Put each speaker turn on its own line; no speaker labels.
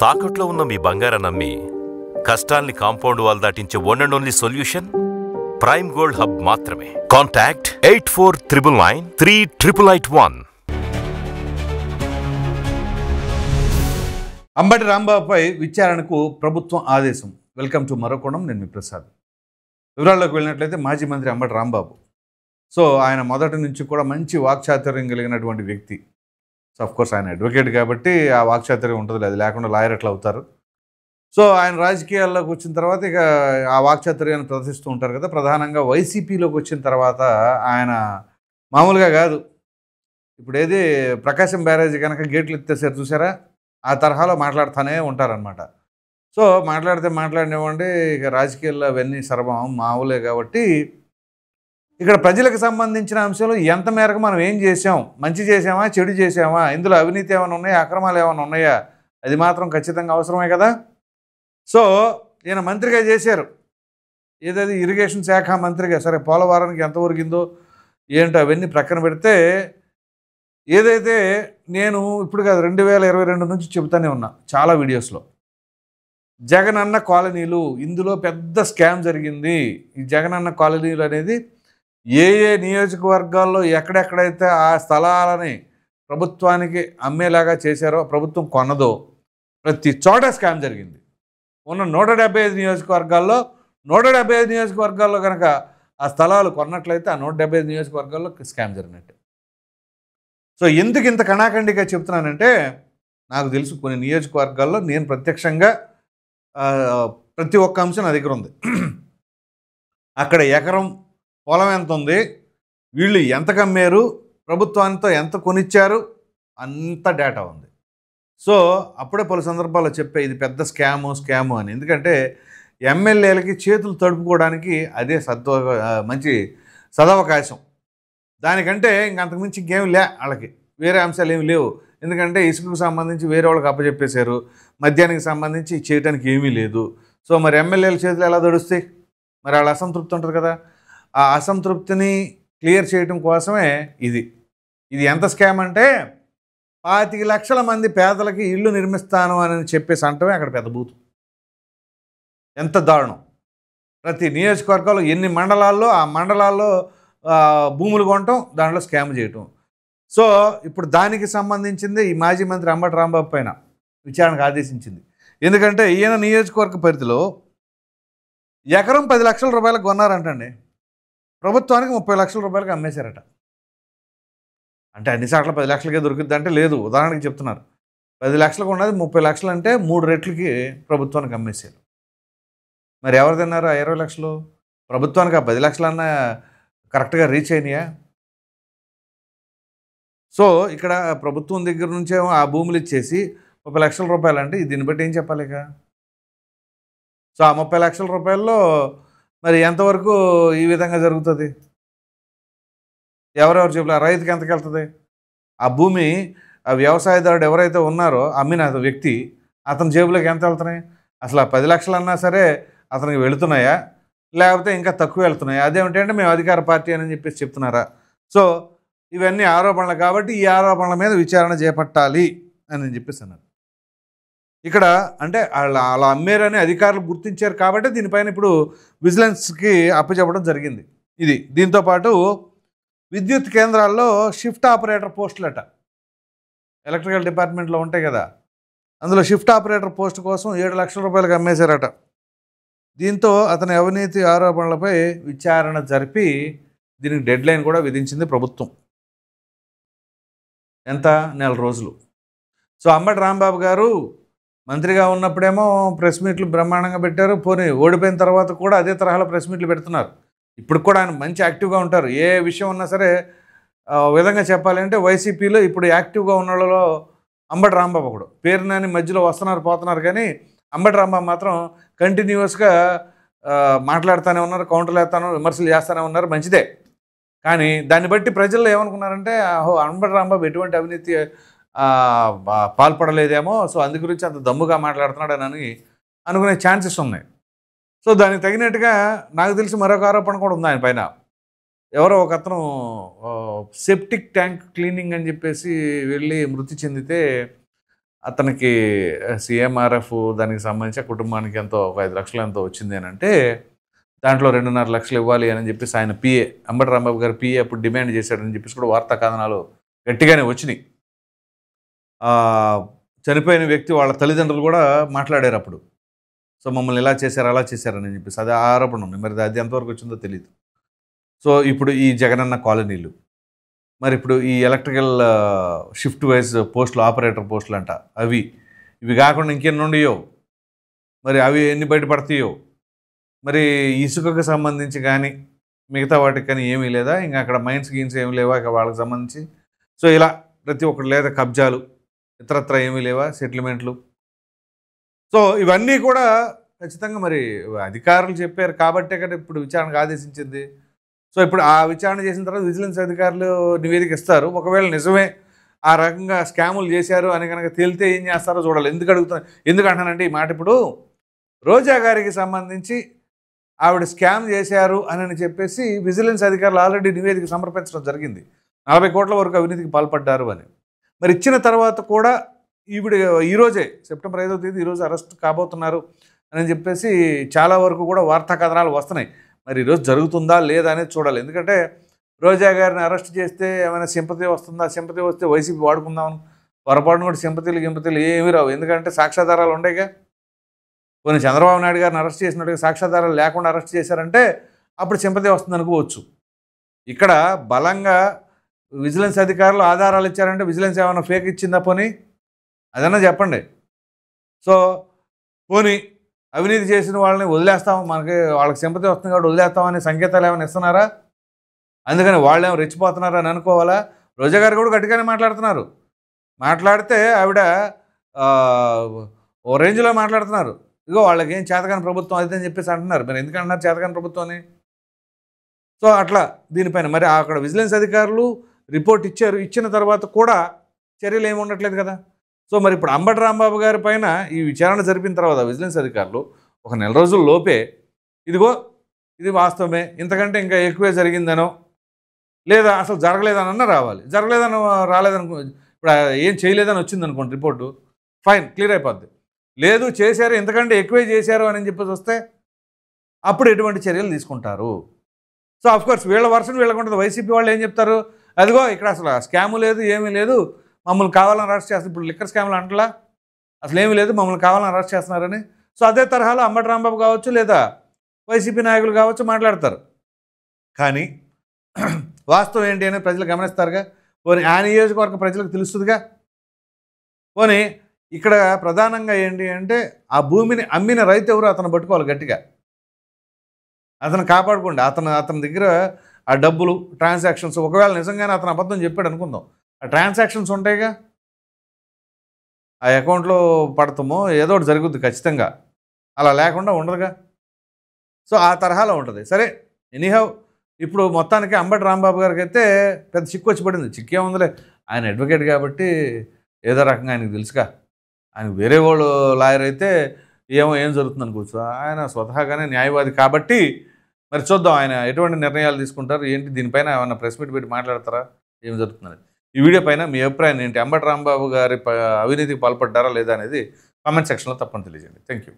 తాకట్లో ఉన్న మీ బంగారాన్ని నమ్మి కష్టాల్ని కాంపౌండ్ వాల్ దాటించే one and only solution Prime Gold Hub మాత్రమే. కాంటాక్ట్ 8499938881.
అంబటి రాంబాబుపై విచారణకు ప్రభుత్వం ఆదేశం. Welcome to Marokonam. నేను మీ ప్రసాద్. వివరాల్లోకి వెళ్ళినట్లయితే మాజీ మంత్రి అంబటి రాంబాబు. సో ఆయన మొదటి నుంచి కూడా మంచి వాక్చాతుర్యం కలిగినటువంటి వ్యక్తి. సో అఫ్కోర్స్ ఆయన అడ్వకేట్ కాబట్టి ఆ వాక్చాతుర్యం ఉంటుంది, అది లేకుండా లాయర్ ఎట్లా అవుతారు. సో ఆయన రాజకీయాల్లోకి వచ్చిన తర్వాత ఇక ఆ వాక్చాతుర్యాన్ని ప్రదర్శిస్తూ ఉంటారు కదా. ప్రధానంగా వైసీపీలోకి వచ్చిన తర్వాత ఆయన మామూలుగా కాదు. ఇప్పుడు ఏది ప్రకాశం బ్యారేజీ కనుక గేట్లు ఎత్తేసారు చూసారా, ఆ తరహాలో మాట్లాడుతూనే ఉంటారనమాట. సో మాట్లాడినివ్వండి, ఇక రాజకీయాల్లో అవన్నీ సర్వం మామూలే. కాబట్టి ఇక్కడ ప్రజలకు సంబంధించిన అంశంలో ఎంత మేరకు మనం ఏం చేసాం, మంచి చేసామా చెడు చేసామా, ఇందులో అవినీతి ఏమైనా ఉన్నాయా, అక్రమాలు ఏమైనా ఉన్నాయా, అది మాత్రం ఖచ్చితంగా అవసరమే కదా. సో ఈయన మంత్రిగా చేశారు, ఏదైతే ఇరిగేషన్ శాఖ మంత్రిగా. సరే పోలవరానికి ఎంత ఒరిగిందో ఏంటో అవన్నీ ప్రక్కన పెడితే, ఏదైతే నేను ఇప్పుడు కాదు 2022 నుంచి చెబుతానే ఉన్నా చాలా వీడియోస్లో, జగనన్న కాలనీలు, ఇందులో పెద్ద స్కామ్ జరిగింది. ఈ జగనన్న కాలనీలు అనేది ఏ నియోజకవర్గాల్లో ఎక్కడెక్కడైతే ఆ స్థలాలని ప్రభుత్వానికి అమ్మేలాగా చేశారో, ప్రభుత్వం కొన్నదో ప్రతి చోట స్కామ్ జరిగింది. ఉన్న 175 నియోజకవర్గాల్లో 175 నియోజకవర్గాల్లో కనుక ఆ స్థలాలు కొన్నట్లయితే ఆ 175 నియోజకవర్గాల్లో స్కామ్ జరిగినట్టు. సో ఎందుకు ఇంత కణాఖండిగా చెప్తున్నానంటే, నాకు తెలుసు కొన్ని నియోజకవర్గాల్లో నేను ప్రత్యక్షంగా ప్రతి ఒక్క అంశం నా దగ్గర ఉంది. అక్కడ ఎకరం పొలం ఎంత ఉంది, వీళ్ళు ఎంత కమ్మారు, ప్రభుత్వాంతో ఎంత కొనిచ్చారు, అంత డేటా ఉంది. సో అప్పుడే పలు సందర్భాల్లో చెప్పే ఇది పెద్ద స్కాము అని. ఎందుకంటే ఎమ్మెల్యేలకి చేతులు తడుపుకోవడానికి అదే మంచి సదవకాశం. దానికంటే ఇంకంతకుమించి ఇంకేమి వాళ్ళకి వేరే అంశాలు ఏమి లేవు. ఎందుకంటే ఇసుకకు సంబంధించి వేరే వాళ్ళకి అప్పచెప్పేశారు, మద్యానికి సంబంధించి చేయడానికి ఏమీ లేదు. సో మరి ఎమ్మెల్యేల చేతులు ఎలా తడుస్తాయి, మరి వాళ్ళ అసంతృప్తి ఉంటుంది కదా. ఆ అసంతృప్తిని క్లియర్ చేయడం కోసమే ఇది ఎంత స్కామ్ అంటే, 25 లక్షల మంది పేదలకి ఇల్లు నిర్మిస్తాను అని చెప్పేసి అంటమే అక్కడ పెద్ద బూతు. ఎంత దారుణం. ప్రతి నియోజకవర్గాల్లో ఎన్ని మండలాల్లో ఆ మండలాల్లో భూములు కొనటం, దాంట్లో స్కామ్ చేయటం. సో ఇప్పుడు దానికి సంబంధించింది ఈ మాజీ మంత్రి అంబటి రాంబాబు పైన విచారణకు ఆదేశించింది. ఎందుకంటే ఈయన నియోజకవర్గ పరిధిలో ఎకరం 10 లక్షల రూపాయలకు కొన్నారంటండి, ప్రభుత్వానికి 30 లక్షల రూపాయలకి అమ్మేశారట. అంటే అన్ని సార్లు 10 లక్షలకే దొరుకుద్ది అంటే లేదు, ఉదాహరణకి చెప్తున్నారు. 10 లక్షలకు ఉన్నది 30 లక్షలు అంటే 3 రెట్లకి ప్రభుత్వానికి అమ్మేశారు. మరి ఎవరు తిన్నారు ఆ 20 లక్షలు? ప్రభుత్వానికి ఆ 10 లక్షలన్నా కరెక్ట్గా రీచ్ అయినాయా? సో ఇక్కడ ప్రభుత్వం దగ్గర నుంచే ఆ భూములు ఇచ్చేసి 30 లక్షల రూపాయలు అంటే దీన్ని బట్టి ఏం చెప్పాలి ఇక. సో ఆ 30 లక్షల రూపాయల్లో మరి ఎంతవరకు ఈ విధంగా జరుగుతుంది? ఎవరెవరు చెప్పలే, రైతుకి ఎంతకి వెళ్తుంది ఆ భూమి? ఆ వ్యవసాయదారుడు ఎవరైతే ఉన్నారో అమ్మిన వ్యక్తి, అతని జేబులోకి ఎంత వెళ్తున్నాయి? అసలు ఆ 10 లక్షలు అన్నా సరే అతనికి వెళుతున్నాయా, లేకపోతే ఇంకా తక్కువ వెళ్తున్నాయా? అదేమిటంటే మేము అధికార పార్టీ అని చెప్పేసి చెప్తున్నారా? సో ఇవన్నీ ఆరోపణలు కాబట్టి ఈ ఆరోపణల మీద విచారణ చేపట్టాలి అని చెప్పేసి అన్నారు. ఇక్కడ అంటే అలా అమ్మేరని అధికారులు గుర్తించారు కాబట్టి దీనిపైన ఇప్పుడు విజిలెన్స్కి అప్పచెప్పడం జరిగింది. ఇది దీంతోపాటు విద్యుత్ కేంద్రాల్లో షిఫ్ట్ ఆపరేటర్ పోస్టులట, ఎలక్ట్రికల్ డిపార్ట్మెంట్లో ఉంటాయి కదా, అందులో షిఫ్ట్ ఆపరేటర్ పోస్ట్ కోసం 7 లక్షల రూపాయలకు అమ్మేశారట. దీంతో అతని అవినీతి ఆరోపణలపై విచారణ జరిపి దీనికి డెడ్ లైన్ కూడా విధించింది ప్రభుత్వం. ఎంత? 4 రోజులు. సో అంబటి రాంబాబు గారు మంత్రిగా ఉన్నప్పుడేమో ప్రెస్ మీట్లు బ్రహ్మాండంగా పెట్టారు, పోనీ ఓడిపోయిన తర్వాత కూడా అదే తరహాలో ప్రెస్ మీట్లు పెడుతున్నారు. ఇప్పుడు కూడా ఆయన మంచి యాక్టివ్గా ఉంటారు. ఏ విషయం ఉన్నా సరే విధంగా చెప్పాలంటే వైసీపీలో ఇప్పుడు యాక్టివ్గా ఉన్న వాళ్ళలో అంబటి రాంబాబు ఒకడు. పేరు నాని మధ్యలో వస్తున్నారు పోతున్నారు, కానీ అంబటి రాంబాబు మాత్రం కంటిన్యూస్గా మాట్లాడుతూనే ఉన్నారు, కౌంటర్లు వేస్తాను, విమర్శలు చేస్తూనే ఉన్నారు. మంచిదే, కానీ దాన్ని బట్టి ప్రజల్లో ఏమనుకున్నారంటే అంబటి రాంబాబు ఎటువంటి అవినీతి పాల్పడలేదేమో, సో అందు గురించి అంత దమ్ముగా మాట్లాడుతున్నాడు అని అనుకునే ఛాన్సెస్ ఉన్నాయి. సో దానికి తగినట్టుగా నాకు తెలిసి మరొక ఆరోపణ కూడా ఉంది ఆయన పైన. ఎవరో ఒక అతను సెప్టిక్ ట్యాంక్ క్లీనింగ్ అని చెప్పేసి వెళ్ళి మృతి చెందితే అతనికి సీఎంఆర్ఎఫ్ దానికి సంబంధించి ఆ కుటుంబానికి ఎంతో ఒక 5 లక్షలు ఎంతో వచ్చింది అని అంటే దాంట్లో 2.5 లక్షలు ఇవ్వాలి అని చెప్పేసి ఆయన పిఏ అంబటి రాంబాబు గారు పిఏ అప్పుడు డిమాండ్ చేశాడని చెప్పేసి కూడా వార్తా కథనాలు గట్టిగానే వచ్చినాయి. చనిపోయిన వ్యక్తి వాళ్ళ తల్లిదండ్రులు కూడా మాట్లాడారు అప్పుడు. సో మమ్మల్ని ఇలా చేశారు అలా చేశారని చెప్పేసి అది ఆరోపణ ఉంది. మరి అది ఎంతవరకు వచ్చిందో తెలియదు. సో ఇప్పుడు ఈ జగనన్న కాలనీలు, మరి ఇప్పుడు ఈ ఎలక్ట్రికల్ షిఫ్ట్ వైజ్ పోస్టులు, ఆపరేటర్ పోస్టులు అంట, ఇవి కాకుండా ఇంకెన్ని ఉండయో, మరి అవి ఎన్ని బయటపడతాయో, మరి ఇసుకకు సంబంధించి కానీ మిగతా వాటికి కానీ ఏమీ లేదా, ఇంకా అక్కడ మైన్స్ గీన్స్ ఏమి లేవా ఇక వాళ్ళకి సంబంధించి. సో ఇలా ప్రతి ఒక్కటి లేదా కబ్జాలు ఇతరత్ర ఏమీ లేవా, సెటిల్మెంట్లు. సో ఇవన్నీ కూడా ఖచ్చితంగా మరి అధికారులు చెప్పారు కాబట్టే కదా ఇప్పుడు విచారణకు ఆదేశించింది. సో ఇప్పుడు ఆ విచారణ చేసిన తర్వాత విజిలెన్స్ అధికారులు నివేదిక ఇస్తారు. ఒకవేళ నిజమే ఆ రకంగా స్కాములు చేశారు అని కనుక తేలితే ఏం చేస్తారో చూడాలి. ఎందుకు అంటానంటే ఈ మాట, ఇప్పుడు రోజా గారికి సంబంధించి ఆవిడ స్కామ్ చేశారు అని చెప్పేసి విజిలెన్స్ అధికారులు ఆల్రెడీ నివేదిక సమర్పించడం జరిగింది. 40 కోట్ల వరకు అవినీతికి పాల్పడ్డారు అని. మరి ఇచ్చిన తర్వాత కూడా ఈవిడ ఈరోజే సెప్టెంబర్ 5వ తేదీ ఈరోజు అరెస్ట్ కాబోతున్నారు అని చెప్పేసి చాలా వరకు కూడా వార్తా కథనాలు వస్తున్నాయి. మరి ఈరోజు జరుగుతుందా లేదా అనేది చూడాలి. ఎందుకంటే రోజా గారిని అరెస్ట్ చేస్తే ఏమైనా సింపతి వస్తుందా, సింపతి వస్తే వైసీపీ వాడుకుందామని, పొరపాటును కూడా సింపతిలు ఏమీ రావు. ఎందుకంటే సాక్ష్యాధారాలు ఉండేగా. కొన్ని చంద్రబాబు నాయుడు గారిని అరెస్ట్ చేసినట్టుగా సాక్ష్యాధారాలు లేకుండా అరెస్ట్ చేశారంటే అప్పుడు సింపతి వస్తుంది అనుకోవచ్చు. ఇక్కడ బలంగా విజిలెన్స్ అధికారులు ఆధారాలు ఇచ్చారంటే విజిలెన్స్ ఏమైనా ఫేక్ ఇచ్చిందా పోనీ, అదన్నా చెప్పండి. సో పోనీ అవినీతి చేసిన వాళ్ళని వదిలేస్తాం, వాళ్ళకి సింపతి వస్తుంది కాబట్టి వదిలేస్తామని సంకేతాలు ఏమైనా ఇస్తున్నారా? అందుకని వాళ్ళు ఏమో రెచ్చిపోతున్నారా అని అనుకోవాలా? రోజా గారు కూడా గట్టిగానే మాట్లాడుతున్నారు. మాట్లాడితే ఆవిడ ఓ రేంజ్లో మాట్లాడుతున్నారు. ఇగో వాళ్ళకి ఏం చేతకాని ప్రభుత్వం అయితే అని చెప్పేసి అంటున్నారు. మరి ఎందుకు అంటున్నారు చేతకాని ప్రభుత్వం అని? సో అట్లా దీనిపైన మరి అక్కడ విజిలెన్స్ అధికారులు రిపోర్ట్ ఇచ్చారు. ఇచ్చిన తర్వాత కూడా చర్యలు ఏమి ఉండట్లేదు కదా. సో మరి ఇప్పుడు అంబటి రాంబాబు గారి పైన ఈ విచారణ జరిపిన తర్వాత విజిలెన్స్ అధికారులు ఒక 1 నెల రోజుల లోపే ఇదిగో ఇది వాస్తవమే, ఇంతకంటే ఇంకా ఎక్కువే జరిగిందనో లేదా అసలు జరగలేదనన్నా రావాలి. జరగలేదని రాలేదనుకో, ఇప్పుడు ఏం చేయలేదని వచ్చింది అనుకోండి రిపోర్టు, ఫైన్, క్లియర్ అయిపోద్ది. లేదు చేశారు, ఇంతకంటే ఎక్కువే చేశారు అని చెప్పేసి వస్తే అప్పుడు ఎటువంటి చర్యలు తీసుకుంటారు? సో అఫ్కోర్స్ వీళ్ళ వర్షన్ వీళ్ళకుంటుంది. వైసీపీ వాళ్ళు ఏం చెప్తారు, అదిగో ఇక్కడ అసలు స్కాము లేదు, ఏమీ లేదు, మమ్మల్ని కావాలని అరెస్ట్ చేస్తారు. ఇప్పుడు లిక్కర్ స్కామ్లు అంటలా, అసలు ఏమీ లేదు, మమ్మల్ని కావాలని అరెస్ట్ చేస్తున్నారని. సో అదే తరహాలో అంబటి రాంబాబు కావచ్చు లేదా వైసీపీ నాయకులు కావచ్చు మాట్లాడతారు. కానీ వాస్తవం ఏంటి అని ప్రజలు గమనిస్తారుగా. పోనీ ఆ నియోజకవర్గ ప్రజలకు తెలుస్తుందిగా. పోనీ ఇక్కడ ప్రధానంగా ఏంటి అంటే ఆ భూమిని అమ్మిన రైతు ఎవరు, అతను పట్టుకోవాలి గట్టిగా, అతను కాపాడుకోండి. అతని దగ్గర ఆ డబ్బులు ట్రాన్సాక్షన్స్, ఒకవేళ నిజంగానే అతను అబద్ధం చెప్పాడు అనుకుందాం, ఆ ట్రాన్సాక్షన్స్ ఉంటాయిగా, ఆ అకౌంట్లో పడతామో ఏదో ఒకటి జరుగుద్ది ఖచ్చితంగా. అలా లేకుండా ఉండదుగా. సో ఆ తరహాలో ఉంటుంది. సరే, ఎనీహౌ ఇప్పుడు మొత్తానికి అంబటి రాంబాబు గారికి అయితే పెద్ద చిక్కు వచ్చి పడింది. చిక్కే ఉందిలే, ఆయన అడ్వకేట్ కాబట్టి ఏదో రకంగా ఆయనకు తెలుసుగా. ఆయన వేరే వాళ్ళు లాయర్ అయితే ఏం జరుగుతుంది అనుకోవచ్చు. ఆయన స్వతహాగానే న్యాయవాది కాబట్టి మరి చూద్దాం ఆయన ఎటువంటి నిర్ణయాలు తీసుకుంటారు ఏంటి, దీనిపైన ఏమన్నా ప్రెస్ మీట్ పెట్టి మాట్లాడతారా, ఏం జరుగుతుందని. ఈ వీడియో పైన మీ అభిప్రాయం ఏంటి? అంబటి రాంబాబు గారి అవినీతికి పాల్పడ్డారా లేదా అనేది కామెంట్ సెక్షన్లో తప్పని తెలియజేయండి. Thank you.